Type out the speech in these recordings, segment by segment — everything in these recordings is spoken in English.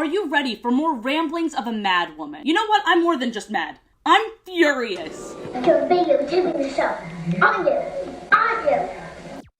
you ready for more ramblings of a mad woman? You know what? I'm more than just mad. I'm furious.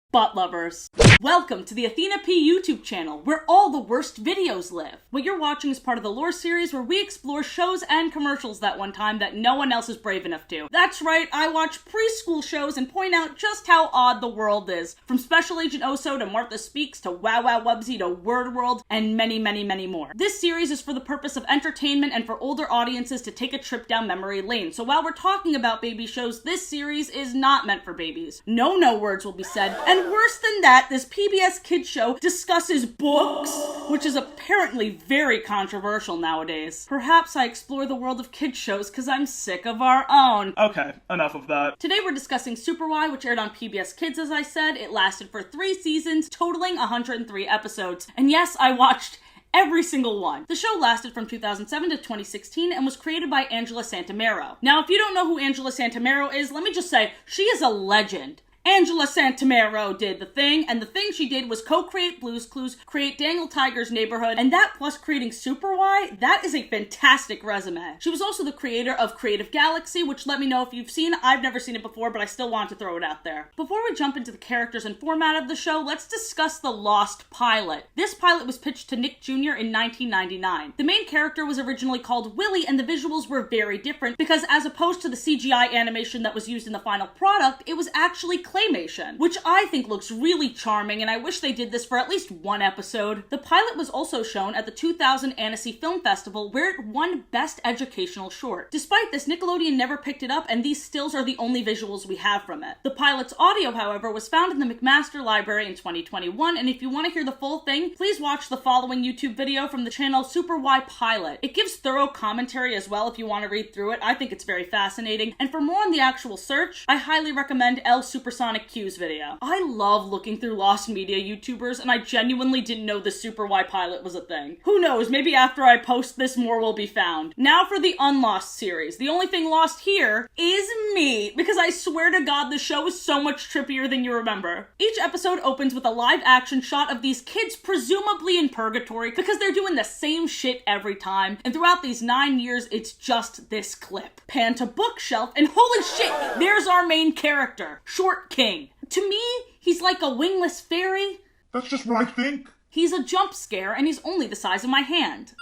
Butt lovers. Welcome to the Athena P YouTube channel, where all the worst videos live. What you're watching is part of the lore series where we explore shows and commercials that one time that no one else is brave enough to. That's right, I watch preschool shows and point out just how odd the world is. From Special Agent Oso to Martha Speaks to Wow Wow Wubsy to Word World and many, many, many more. This series is for the purpose of entertainment and for older audiences to take a trip down memory lane. So while we're talking about baby shows, this series is not meant for babies. No words will be said, and worse than that, this PBS Kids show discusses books, which is apparently very controversial nowadays. Perhaps I explore the world of kids shows because I'm sick of our own. Okay, enough of that. Today we're discussing Super Why, which aired on PBS Kids, as I said. It lasted for 3 seasons, totaling 103 episodes. And yes, I watched every single one. The show lasted from 2007 to 2016 and was created by Angela Santamero. Now, if you don't know who Angela Santamero is, let me just say, she is a legend. Angela Santamero did the thing, and the thing she did was co-create Blue's Clues, create Daniel Tiger's Neighborhood, and that plus creating Super Why, that is a fantastic resume. She was also the creator of Creative Galaxy, which let me know if you've seen. I've never seen it before, but I still want to throw it out there. Before we jump into the characters and format of the show, let's discuss the Lost pilot. This pilot was pitched to Nick Jr. in 1999. The main character was originally called Willie, and the visuals were very different because as opposed to the CGI animation that was used in the final product, it was actually claymation, which I think looks really charming, and I wish they did this for at least one episode. The pilot was also shown at the 2000 Annecy Film Festival, where it won Best Educational Short. Despite this, Nickelodeon never picked it up, and these stills are the only visuals we have from it. The pilot's audio, however, was found in the McMaster Library in 2021, and if you want to hear the full thing, please watch the following YouTube video from the channel Super Why Pilot. It gives thorough commentary as well if you want to read through it. I think it's very fascinating, and for more on the actual search, I highly recommend El Supersonic Q's video. I love looking through lost media YouTubers, and I genuinely didn't know the Super Why pilot was a thing. Who knows, maybe after I post this more will be found. Now for the Unlost series. The only thing lost here is me, because I swear to God the show is so much trippier than you remember. Each episode opens with a live action shot of these kids presumably in purgatory because they're doing the same shit every time, and throughout these 9 years it's just this clip. Pan to bookshelf, and holy shit, there's our main character, Short King. To me, he's like a wingless fairy. That's just what I think. He's a jump scare, and he's only the size of my hand.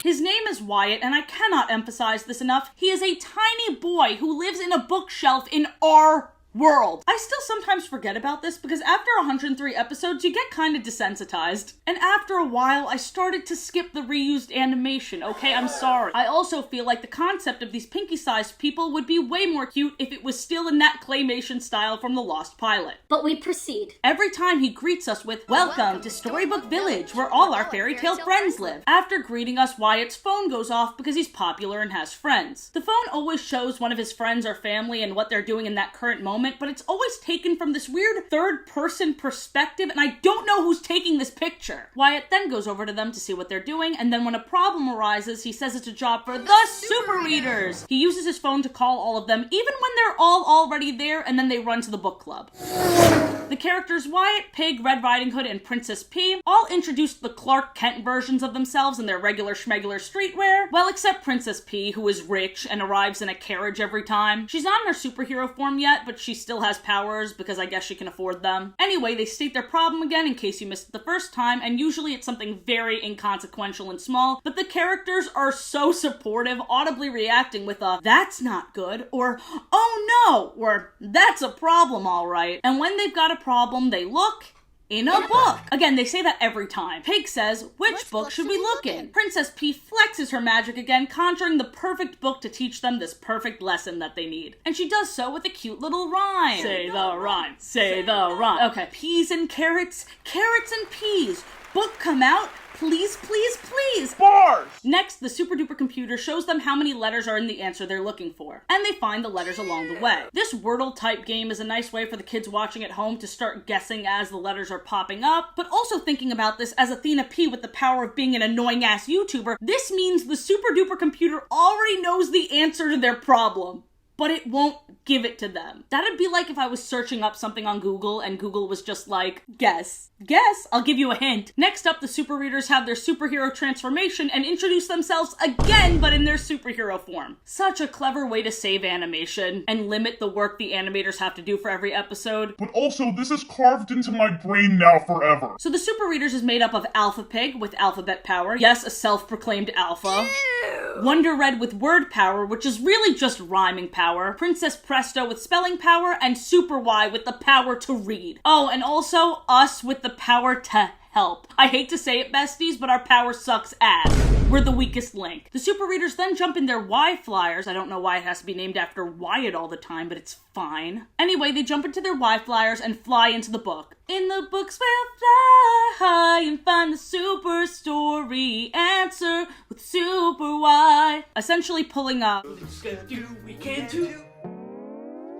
His name is Whyatt, and I cannot emphasize this enough. He is a tiny boy who lives in a bookshelf in our world. I still sometimes forget about this because after 103 episodes, you get kind of desensitized. And after a while, I started to skip the reused animation. Okay, I'm sorry. I also feel like the concept of these pinky-sized people would be way more cute if it was still in that claymation style from the Lost pilot. But we proceed. Every time he greets us with, "Welcome to Storybook Village, where all our fairy tale friends live." After greeting us, Wyatt's phone goes off because he's popular and has friends. The phone always shows one of his friends or family and what they're doing in that current moment, but it's always taken from this weird third-person perspective, and I don't know who's taking this picture. Whyatt then goes over to them to see what they're doing, and then when a problem arises, he says it's a job for the Super Readers. He uses his phone to call all of them, even when they're all already there, and then they run to the book club. The characters Whyatt, Pig, Red Riding Hood, and Princess P all introduced the Clark Kent versions of themselves in their regular schmegular streetwear, well, except Princess P, who is rich and arrives in a carriage every time. She's not in her superhero form yet, but she still has powers because I guess she can afford them. Anyway, they state their problem again in case you missed it the first time, and usually it's something very inconsequential and small, but the characters are so supportive, audibly reacting with a, "That's not good," or "Oh no," or "That's a problem, alright." And when they've got a problem, they look in a book. Again, they say that every time. Pig says, "Which book should we look in?" Princess P flexes her magic again, conjuring the perfect book to teach them this perfect lesson that they need. And she does so with a cute little rhyme. Say the rhyme, say the rhyme. Okay, peas and carrots, carrots and peas. Book come out, please, please, please. Bars! Next, the super duper computer shows them how many letters are in the answer they're looking for, and they find the letters along the way. This Wordle type game is a nice way for the kids watching at home to start guessing as the letters are popping up, but also thinking about this as Athena P with the power of being an annoying ass YouTuber, this means the super duper computer already knows the answer to their problem. but it won't give it to them. That'd be like if I was searching up something on Google and Google was just like, guess, I'll give you a hint. Next up, the super readers have their superhero transformation and introduce themselves again, but in their superhero form. Such a clever way to save animation and limit the work the animators have to do for every episode. But also, this is carved into my brain now forever. So the super readers is made up of Alpha Pig with alphabet power. Yes, a self-proclaimed alpha. Wonder Red with word power, which is really just rhyming power. Princess Presto with spelling power, and Super Y with the power to read. Oh, and also us with the power to help. I hate to say it, besties, but our power sucks ass. We're the weakest link. The super readers then jump in their Y flyers. I don't know why it has to be named after Whyatt all the time, but it's fine. Anyway, they jump into their Y flyers and fly into the book. In the books we'll fly high and find the super story answer with Super Y. Essentially pulling up. We can do.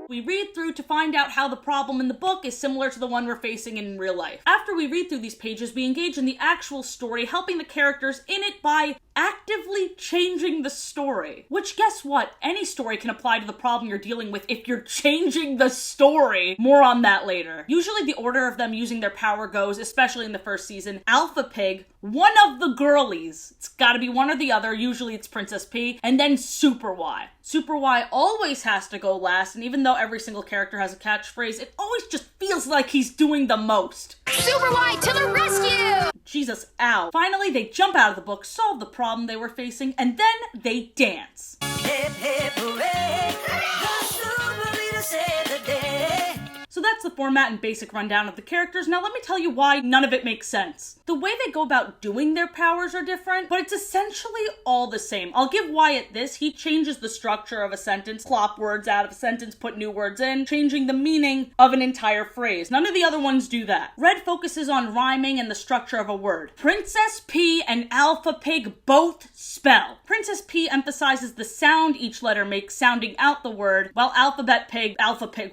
We read through to find out how the problem in the book is similar to the one we're facing in real life. After we read through these pages, we engage in the actual story, helping the characters in it by actively changing the story. Which, guess what? Any story can apply to the problem you're dealing with if you're changing the story. More on that later. Usually the order of them using their power goes, especially in the first season, Alpha Pig, one of the girlies. It's gotta be one or the other. Usually it's Princess P, and then Super Y. Super Y always has to go last, and even though every single character has a catchphrase, it always just feels like he's doing the most. Super Y to the rescue! Jesus, ow. Finally, they jump out of the book, solve the problem they were facing, and then they dance. Hip, hip, hooray! The super leader saved the day. So that's the format and basic rundown of the characters. Now let me tell you why none of it makes sense. The way they go about doing their powers are different, but it's essentially all the same. I'll give Whyatt this. He changes the structure of a sentence, plop words out of a sentence, put new words in, changing the meaning of an entire phrase. None of the other ones do that. Red focuses on rhyming and the structure of a word. Princess P and Alpha Pig both spell. Princess P emphasizes the sound each letter makes, sounding out the word, while Alpha Pig,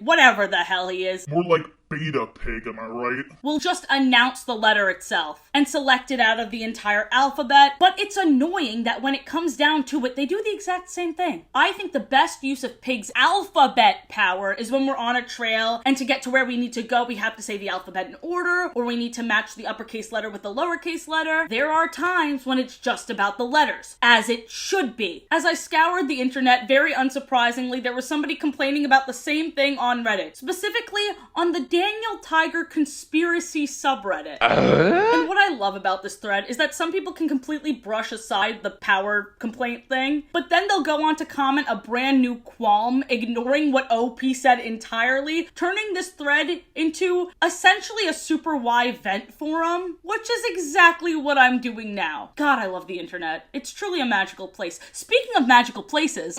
whatever the hell he is, More like Beta Pig, am I right? will just announce the letter itself and select it out of the entire alphabet, but it's annoying that when it comes down to it, they do the exact same thing. I think the best use of Pig's alphabet power is when we're on a trail, and to get to where we need to go, we have to say the alphabet in order, or we need to match the uppercase letter with the lowercase letter. There are times when it's just about the letters, as it should be. As I scoured the internet, very unsurprisingly, there was somebody complaining about the same thing on Reddit, specifically on the Daniel Tiger conspiracy subreddit. And what I love about this thread is that some people can completely brush aside the power complaint thing, but then they'll go on to comment a brand new qualm, ignoring what OP said entirely, turning this thread into essentially a Super Y vent forum, which is exactly what I'm doing now. God, I love the internet. It's truly a magical place. Speaking of magical places,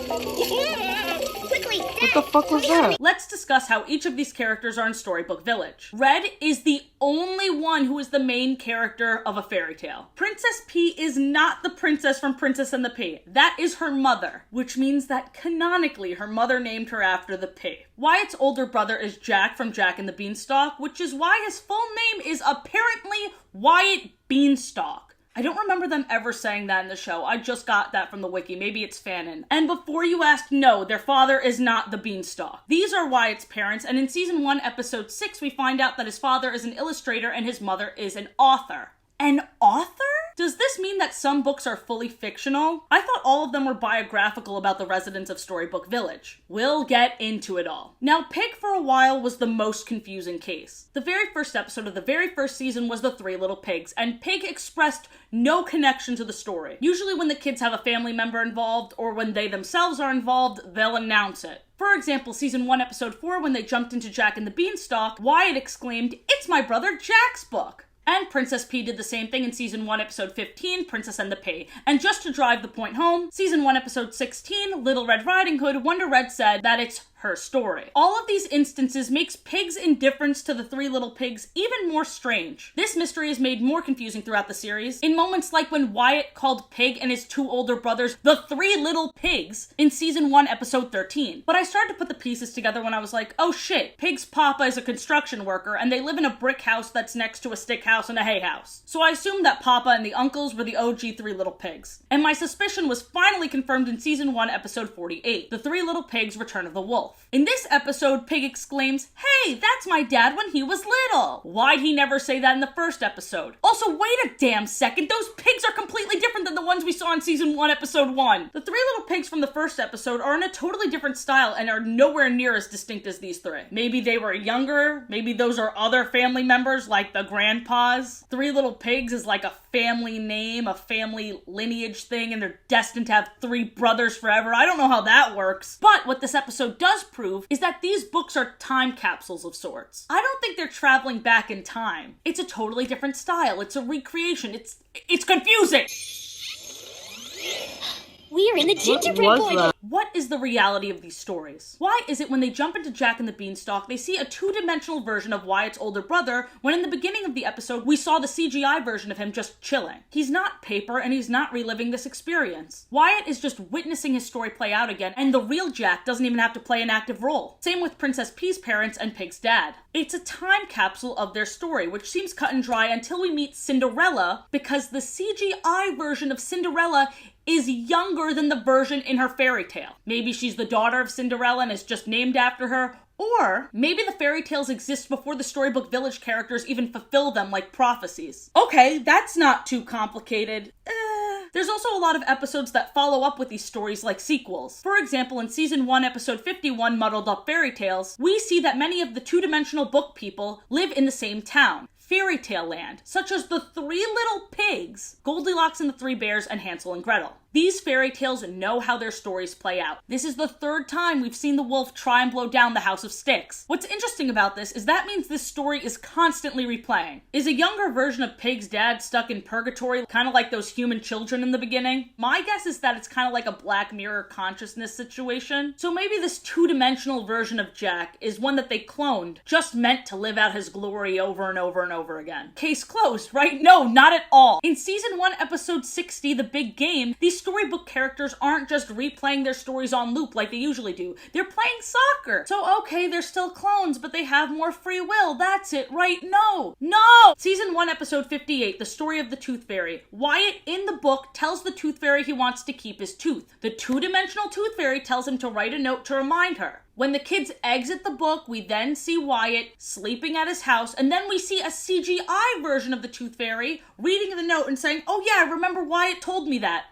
Quickly, What the fuck was that? let's discuss how each of these characters are in Storybook Village. Red is the only one who is the main character of a fairy tale. Princess P is not the princess from Princess and the Pea. That is her mother, which means that canonically her mother named her after the P. Wyatt's older brother is Jack from Jack and the Beanstalk, which is why his full name is apparently Whyatt Beanstalk. I don't remember them ever saying that in the show. I just got that from the wiki. Maybe it's fanon. And before you ask, no, their father is not the Beanstalk. These are Wyatt's parents, and in season 1, episode 6, we find out that his father is an illustrator and his mother is an author. An author? Does this mean that some books are fully fictional? I thought all of them were biographical about the residents of Storybook Village. We'll get into it all. Now, Pig for a while was the most confusing case. The very first episode of the very first season was the Three Little Pigs, and Pig expressed no connection to the story. Usually when the kids have a family member involved, or when they themselves are involved, they'll announce it. For example, season 1, episode 4, when they jumped into Jack and the Beanstalk, Whyatt exclaimed, "It's my brother Jack's book!" And Princess P did the same thing in season 1, episode 15, Princess and the Pea. And just to drive the point home, season 1, episode 16, Little Red Riding Hood, Wonder Red said that it's her story. All of these instances makes Pig's indifference to the three little pigs even more strange. This mystery is made more confusing throughout the series, in moments like when Whyatt called Pig and his two older brothers the three little pigs in season 1, episode 13. But I started to put the pieces together when I was like, oh shit, Pig's papa is a construction worker and they live in a brick house that's next to a stick house and a hay house. So I assumed that Papa and the uncles were the OG three little pigs. And my suspicion was finally confirmed in season 1, episode 48, The Three Little Pigs: Return of the Wolf. In this episode, Pig exclaims, hey, that's my dad when he was little. Why'd he never say that in the first episode? Also, wait a damn second, those pigs are completely different than the ones we saw in season 1, episode 1. The three little pigs from the first episode are in a totally different style and are nowhere near as distinct as these three. Maybe they were younger, maybe those are other family members like the grandpas. Three Little Pigs is like a family name, a family lineage thing, and they're destined to have three brothers forever. I don't know how that works. But what this episode does prove is that these books are time capsules of sorts. I don't think they're traveling back in time. It's a totally different style. It's a recreation. It's confusing. We're in the gingerbread boy. What is the reality of these stories? Why is it when they jump into Jack and the Beanstalk, they see a two-dimensional version of Wyatt's older brother, when in the beginning of the episode, we saw the CGI version of him just chilling? He's not paper, and he's not reliving this experience. Wyatt is just witnessing his story play out again, and the real Jack doesn't even have to play an active role. Same with Princess Pea's parents and Pig's dad. It's a time capsule of their story, which seems cut and dry until we meet Cinderella, because the CGI version of Cinderella is younger than the version in her fairy tale. Maybe she's the daughter of Cinderella and is just named after her, or maybe the fairy tales exist before the Storybook Village characters even fulfill them like prophecies. Okay, that's not too complicated. There's also a lot of episodes that follow up with these stories like sequels. For example, in season 1, episode 51, Muddled Up Fairy Tales, we see that many of the two-dimensional book people live in the same town, fairytale land, such as the Three Little Pigs, Goldilocks and the Three Bears, and Hansel and Gretel. These fairy tales know how their stories play out. This is the third time we've seen the wolf try and blow down the House of Styx. What's interesting about this is that means this story is constantly replaying. Is a younger version of Pig's dad stuck in purgatory, kind of like those human children in the beginning? My guess is that it's kind of like a Black Mirror consciousness situation. So maybe this two-dimensional version of Jack is one that they cloned, just meant to live out his glory over and over and over again. Case closed, right? No, not at all. In season 1, episode 60, The Big Game, these storybook characters aren't just replaying their stories on loop like they usually do. They're playing soccer. So okay, they're still clones, but they have more free will. That's it, right? No! Season 1, episode 58, The Story of the Tooth Fairy. Whyatt, in the book, tells the Tooth Fairy he wants to keep his tooth. The two-dimensional Tooth Fairy tells him to write a note to remind her. When the kids exit the book, we then see Whyatt sleeping at his house, and then we see a CGI version of the Tooth Fairy reading the note and saying, oh yeah, I remember Whyatt told me that.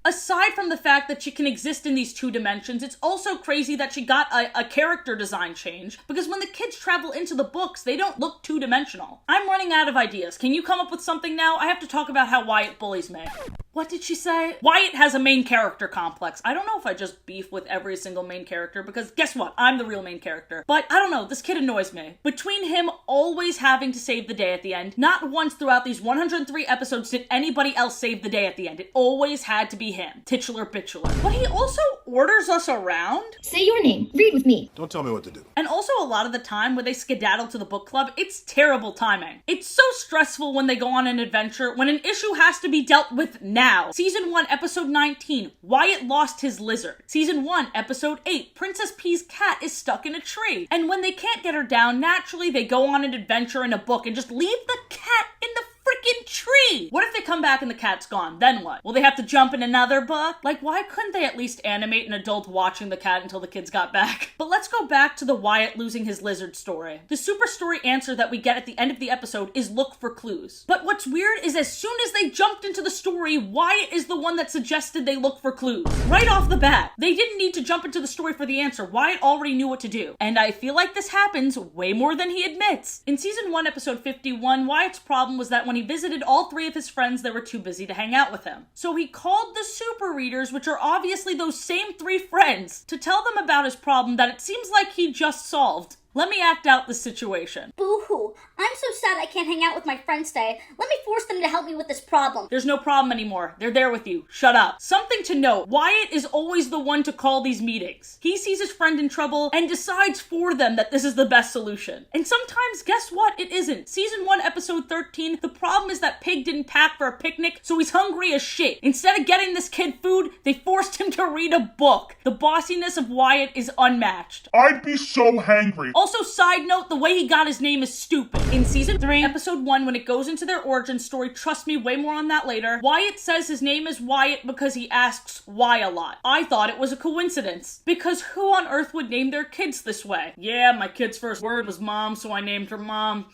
Aside from the fact that she can exist in these two dimensions, it's also crazy that she got a character design change, because when the kids travel into the books, they don't look two-dimensional. I'm running out of ideas. Can you come up with something now? I have to talk about how Whyatt bullies me. What did she say? Whyatt has a main character complex. I don't know if I just beef with every single main character, because guess what? I'm the real main character. But I don't know, this kid annoys me. Between him always having to save the day at the end, not once throughout these 103 episodes did anybody else save the day at the end. It always had to be him. Titular bitchular. But he also orders us around. Say your name. Read with me. Don't tell me what to do. And also a lot of the time when they skedaddle to the book club, it's terrible timing. It's so stressful when they go on an adventure, when an issue has to be dealt with now. Season 1, episode 19, Whyatt lost his lizard. Season 1, episode 8, Princess Pea's cat is stuck in a tree. And when they can't get her down, naturally they go on an adventure in a book and just leave the cat in the freaking tree. What if they come back and the cat's gone? Then what? Will they have to jump in another book? Like, why couldn't they at least animate an adult watching the cat until the kids got back? But let's go back to the Whyatt losing his lizard story. The super story answer that we get at the end of the episode is look for clues. But what's weird is as soon as they jumped into the story, Whyatt is the one that suggested they look for clues. Right off the bat. They didn't need to jump into the story for the answer. Whyatt already knew what to do. And I feel like this happens way more than he admits. In season 1, episode 51, Wyatt's problem was that when he visited all three of his friends, they were too busy to hang out with him. So he called the super readers, which are obviously those same three friends, to tell them about his problem that it seems like he just solved. Let me act out the situation. Boo-hoo. I'm so sad I can't hang out with my friends today. Let me force them to help me with this problem. There's no problem anymore. They're there with you. Shut up. Something to note, Whyatt is always the one to call these meetings. He sees his friend in trouble and decides for them that this is the best solution. And sometimes, guess what? It isn't. Season 1, episode 13, the problem is that Pig didn't pack for a picnic, so he's hungry as shit. Instead of getting this kid food, they forced him to read a book. The bossiness of Whyatt is unmatched. I'd be so hangry. Also, side note, the way he got his name is stupid. In season 3, episode 1, when it goes into their origin story, trust me, way more on that later, Whyatt says his name is Whyatt because he asks why a lot. I thought it was a coincidence. Because who on earth would name their kids this way? Yeah, my kid's first word was mom, so I named her Mom.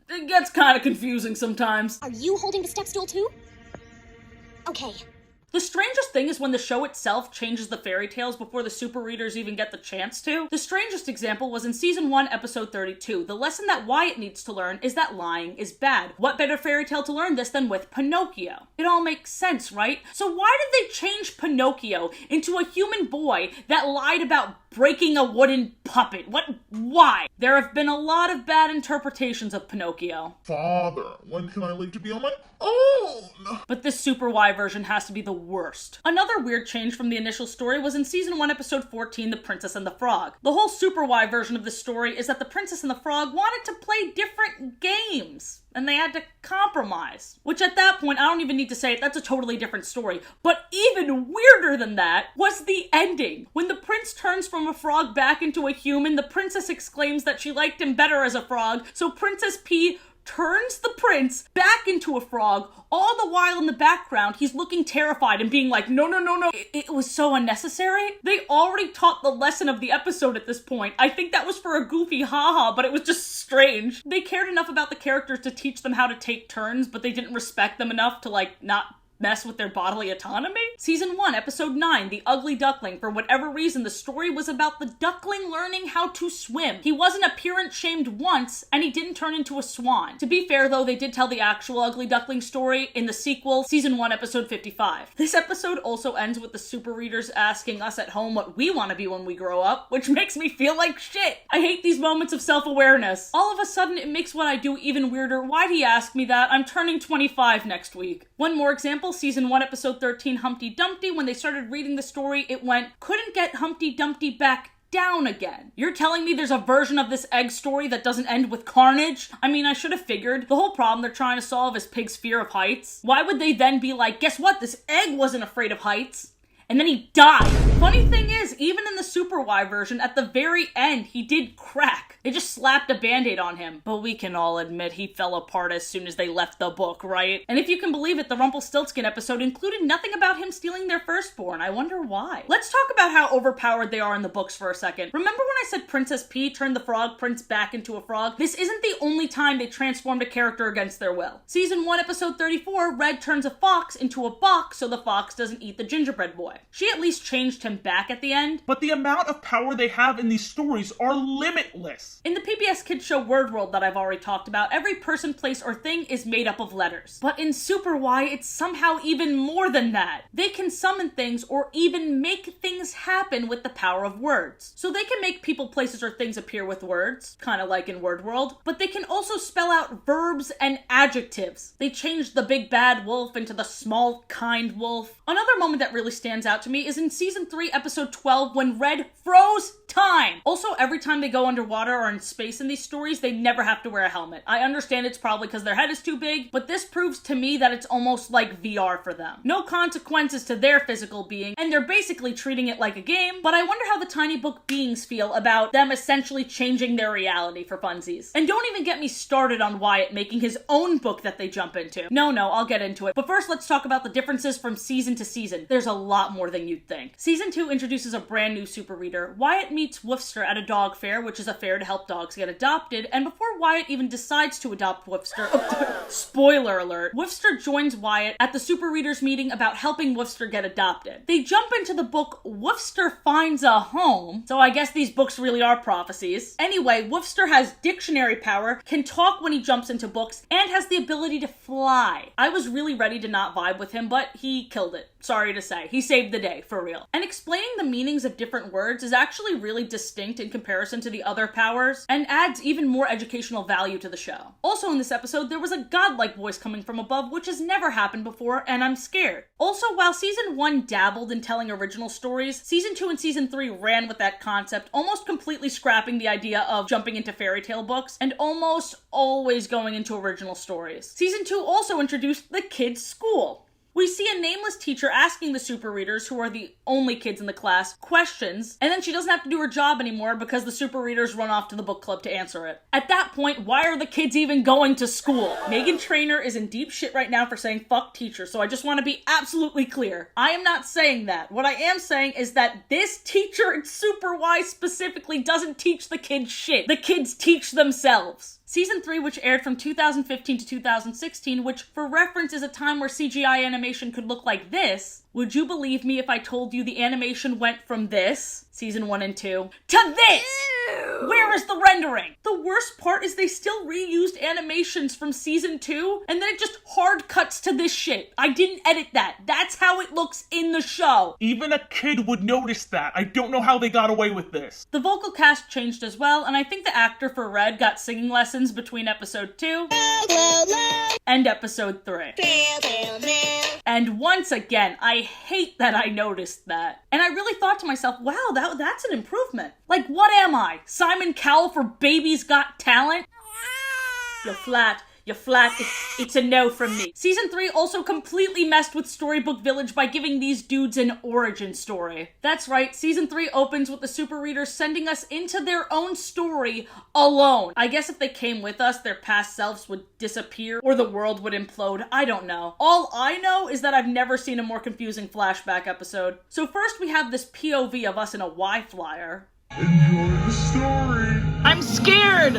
It gets kind of confusing sometimes. Are you holding the step stool too? Okay. The strangest thing is when the show itself changes the fairy tales before the super readers even get the chance to. The strangest example was in season 1, episode 32. The lesson that Whyatt needs to learn is that lying is bad. What better fairy tale to learn this than with Pinocchio? It all makes sense, right? So why did they change Pinocchio into a human boy that lied about breaking a wooden puppet? Why? There have been a lot of bad interpretations of Pinocchio. Father, when can I leave to be on my own? But this Super Y version has to be the worst. Another weird change from the initial story was in season 1, episode 14, The Princess and the Frog. The whole Super Y version of the story is that the Princess and the Frog wanted to play different games, and they had to compromise. Which at that point, I don't even need to say it, that's a totally different story. But even weirder than that was the ending. When the prince turns from a frog back into a human, the princess exclaims that she liked him better as a frog, so Princess P turns the prince back into a frog. All the while in the background, he's looking terrified and being like, no, no, no, no. It was so unnecessary. They already taught the lesson of the episode at this point. I think that was for a goofy haha, but it was just strange. They cared enough about the characters to teach them how to take turns, but they didn't respect them enough to, not mess with their bodily autonomy? Season 1, episode 9, The Ugly Duckling. For whatever reason, the story was about the duckling learning how to swim. He wasn't appearance shamed once, and he didn't turn into a swan. To be fair, though, they did tell the actual Ugly Duckling story in the sequel, season 1, episode 55. This episode also ends with the super readers asking us at home what we want to be when we grow up, which makes me feel like shit. I hate these moments of self-awareness. All of a sudden, it makes what I do even weirder. Why'd he ask me that? I'm turning 25 next week. One more example, season 1, episode 13, Humpty Dumpty. When they started reading the story, it went, couldn't get Humpty Dumpty back down again. You're telling me there's a version of this egg story that doesn't end with carnage? I mean, I should have figured. The whole problem they're trying to solve is Pig's fear of heights. Why would they then be like, guess what? This egg wasn't afraid of heights. And then he died. Funny thing is, even in the Super Y version, at the very end, he did crack. They just slapped a band-aid on him. But we can all admit he fell apart as soon as they left the book, right? And if you can believe it, the Rumpelstiltskin episode included nothing about him stealing their firstborn. I wonder why. Let's talk about how overpowered they are in the books for a second. Remember when I said Princess P turned the frog prince back into a frog? This isn't the only time they transformed a character against their will. Season 1, episode 34, Red turns a fox into a box so the fox doesn't eat the gingerbread boy. She at least changed him back at the end. But the amount of power they have in these stories are limitless. In the PBS Kids show Word World that I've already talked about, every person, place, or thing is made up of letters. But in Super Y, it's somehow even more than that. They can summon things or even make things happen with the power of words. So they can make people, places, or things appear with words, kind of like in Word World, but they can also spell out verbs and adjectives. They changed the big bad wolf into the small kind wolf. Another moment that really stands out to me is in season 3, episode 12, when Red froze time. Also, every time they go underwater or in space in these stories, they never have to wear a helmet. I understand it's probably because their head is too big, but this proves to me that it's almost like VR for them. No consequences to their physical being, and they're basically treating it like a game, but I wonder how the tiny book beings feel about them essentially changing their reality for funsies. And don't even get me started on Whyatt making his own book that they jump into. No, I'll get into it. But first, let's talk about the differences from season to season. There's a lot more than you'd think. Season 2 introduces a brand new super reader. Whyatt meets Woofster at a dog fair, which is a fair to help dogs get adopted, and before Whyatt even decides to adopt Woofster, spoiler alert, Woofster joins Whyatt at the super readers meeting about helping Woofster get adopted. They jump into the book Woofster Finds a Home, so I guess these books really are prophecies. Anyway, Woofster has dictionary power, can talk when he jumps into books, and has the ability to fly. I was really ready to not vibe with him, but he killed it. sorry to say. He saved the day, for real. And explaining the meanings of different words is actually really distinct in comparison to the other powers, and adds even more educational value to the show. Also in this episode, there was a godlike voice coming from above, which has never happened before, and I'm scared. Also, while season 1 dabbled in telling original stories, season 2 and season 3 ran with that concept, almost completely scrapping the idea of jumping into fairy tale books, and almost always going into original stories. Season 2 also introduced the kids' school. We see a nameless teacher asking the super readers, who are the only kids in the class, questions, and then she doesn't have to do her job anymore because the super readers run off to the book club to answer it. At that point, why are the kids even going to school? Meghan Trainor is in deep shit right now for saying fuck teachers, so I just want to be absolutely clear. I am not saying that. What I am saying is that this teacher in Super Y specifically doesn't teach the kids shit. The kids teach themselves. Season 3, which aired from 2015 to 2016, which for reference is a time where CGI animation could look like this, would you believe me if I told you the animation went from this, season 1 and 2, to this? Ew. Where is the rendering? The worst part is they still reused animations from season 2, and then it just hard cuts to this shit. I didn't edit that. That's how it looks in the show. Even a kid would notice that. I don't know how they got away with this. The vocal cast changed as well, and I think the actor for Red got singing lessons between episode 2 and episode 3. And once again, I hate that I noticed that. And I really thought to myself, wow, that's an improvement. Like, what am I? Simon Cowell for Baby's Got Talent? You're flat. You're flat. It's a no from me. Season 3 also completely messed with Storybook Village by giving these dudes an origin story. That's right, season 3 opens with the super readers sending us into their own story alone. I guess if they came with us, their past selves would disappear or the world would implode. I don't know. All I know is that I've never seen a more confusing flashback episode. So first we have this POV of us in a Y flyer. Enjoy the story. I'm scared!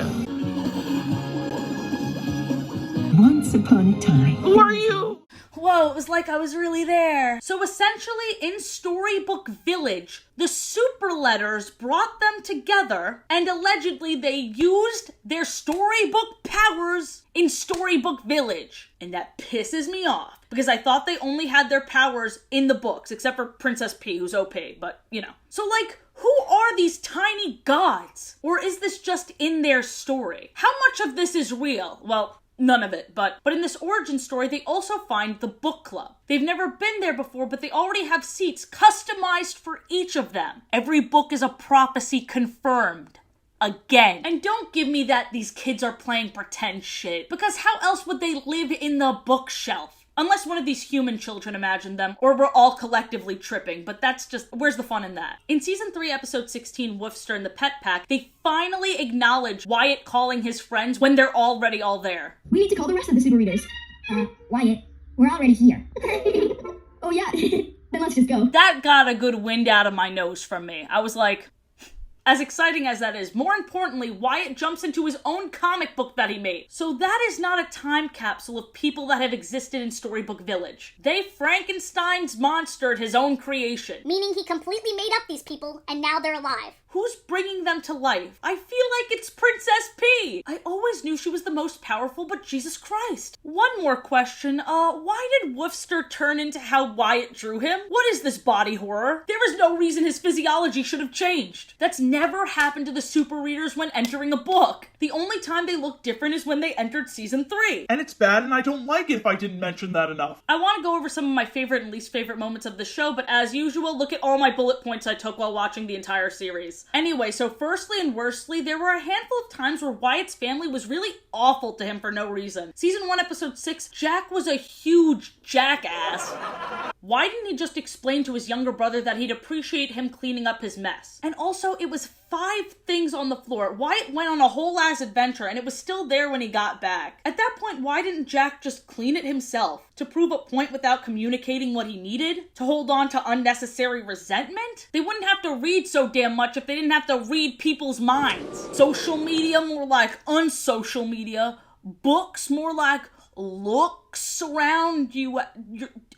Once upon a time. Who are you? Whoa, it was like I was really there. So essentially, in Storybook Village, the super letters brought them together, and allegedly they used their storybook powers in Storybook Village. And that pisses me off, because I thought they only had their powers in the books, except for Princess P, who's OP, but, you know. So, like, who are these tiny gods? Or is this just in their story? How much of this is real? Well, none of it, but in this origin story, they also find the book club. They've never been there before, but they already have seats customized for each of them. Every book is a prophecy confirmed. Again. And don't give me that these kids are playing pretend shit, because how else would they live in the bookshelf? Unless one of these human children imagined them, or we're all collectively tripping, but that's just, where's the fun in that? In season 3, episode 16, Woofster and the Pet Pack, they finally acknowledge Whyatt calling his friends when they're already all there. We need to call the rest of the super readers. Whyatt, we're already here. Oh yeah, then let's just go. That got a good wind out of my nose from me. I was like, as exciting as that is, more importantly, Whyatt jumps into his own comic book that he made. So that is not a time capsule of people that have existed in Storybook Village. They Frankenstein's monstered his own creation. Meaning he completely made up these people, and now they're alive. Who's bringing them to life? I feel like it's Princess P. I always knew she was the most powerful, but Jesus Christ. One more question. Why did Woofster turn into how Whyatt drew him? What is this body horror? There is no reason his physiology should have changed. That's never happened to the super readers when entering a book. The only time they look different is when they entered season 3. And it's bad, and I don't like it if I didn't mention that enough. I want to go over some of my favorite and least favorite moments of the show, but as usual, look at all my bullet points I took while watching the entire series. Anyway, so firstly and worstly, there were a handful of times where Wyatt's family was really awful to him for no reason. Season 1, episode 6, Jack was a huge jackass. Why didn't he just explain to his younger brother that he'd appreciate him cleaning up his mess? And also, it was 5 things on the floor. Whyatt went on a whole ass adventure and it was still there when he got back. At that point, why didn't Jack just clean it himself? To prove a point without communicating what he needed? To hold on to unnecessary resentment? They wouldn't have to read so damn much if they didn't have to read people's minds. Social media more like unsocial media. Books more like looks around you.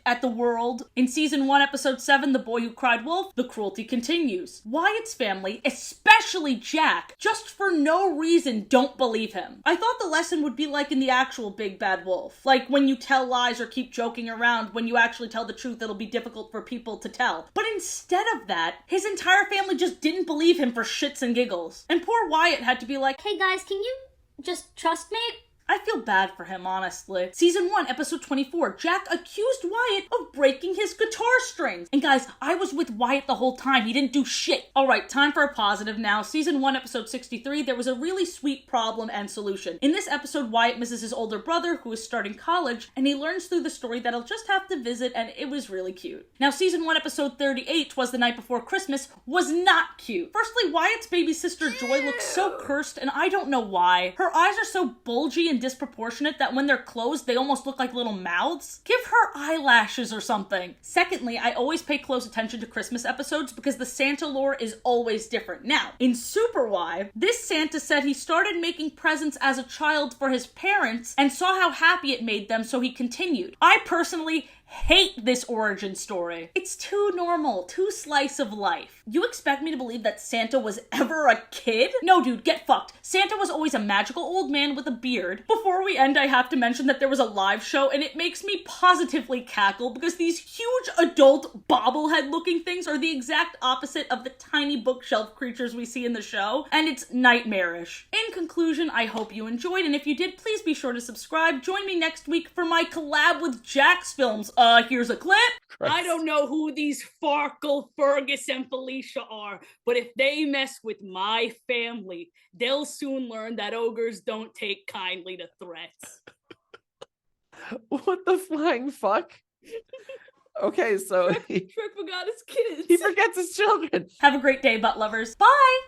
at the world. In season 1, episode 7, The Boy Who Cried Wolf, the cruelty continues. Wyatt's family, especially Jack, just for no reason don't believe him. I thought the lesson would be like in the actual Big Bad Wolf. Like when you tell lies or keep joking around, when you actually tell the truth, it'll be difficult for people to tell. But instead of that, his entire family just didn't believe him for shits and giggles. And poor Whyatt had to be like, Hey guys, can you just trust me? I feel bad for him, honestly. Season 1, episode 24, Jack accused Whyatt of breaking his guitar strings. And guys, I was with Whyatt the whole time. He didn't do shit. Alright, time for a positive now. Season 1, episode 63, there was a really sweet problem and solution. In this episode, Whyatt misses his older brother, who is starting college, and he learns through the story that he'll just have to visit, and it was really cute. Now, season 1, episode 38, 'Twas the Night Before Christmas, was not cute. Firstly, Wyatt's baby sister Joy looks so cursed, and I don't know why. Her eyes are so bulgy and disproportionate that when they're closed, they almost look like little mouths. Give her eyelashes or something. Secondly, I always pay close attention to Christmas episodes because the Santa lore is always different. Now, in Super Why, this Santa said he started making presents as a child for his parents and saw how happy it made them, so he continued. I personally hate this origin story. It's too normal, too slice of life. You expect me to believe that Santa was ever a kid? No, dude, get fucked. Santa was always a magical old man with a beard. Before we end, I have to mention that there was a live show, and it makes me positively cackle because these huge adult bobblehead looking things are the exact opposite of the tiny bookshelf creatures we see in the show, and it's nightmarish. In conclusion, I hope you enjoyed, and if you did, please be sure to subscribe. Join me next week for my collab with jacksfilms. Here's a clip. I don't know who these Farkle, Fergus, and Felicia are, but if they mess with my family, they'll soon learn that ogres don't take kindly to threats. What the flying fuck? Okay, so Shrek forgot his kids. he forgets his children. Have a great day, butt lovers. Bye!